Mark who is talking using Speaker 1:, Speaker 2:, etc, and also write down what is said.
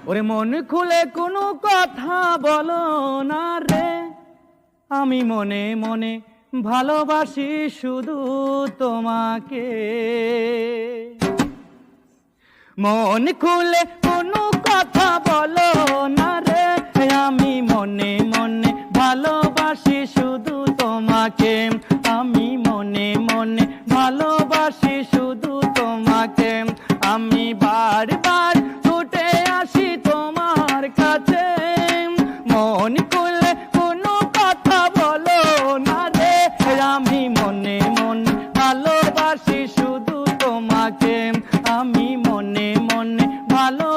Speaker 1: ওরে মন খুলে কোনো কথা বলো না রে, আমি মনে মনে ভালোবাসি শুধু তোমাকে। মন খুলে কোনো কথা বলো না রে, আমি মনে মনে ভালোবাসি শুধু তোমাকে। আমি মনে মনে ভালোবাসি শুধু তোমাকে। আমি বারবার ছুটে আসি তোমার কাছে, মন খুলে কোনো কথা বলো না রে, আমি মনে মনে ভালোবাসি শুধু তোমাকে। আমি মনে মনে ভালো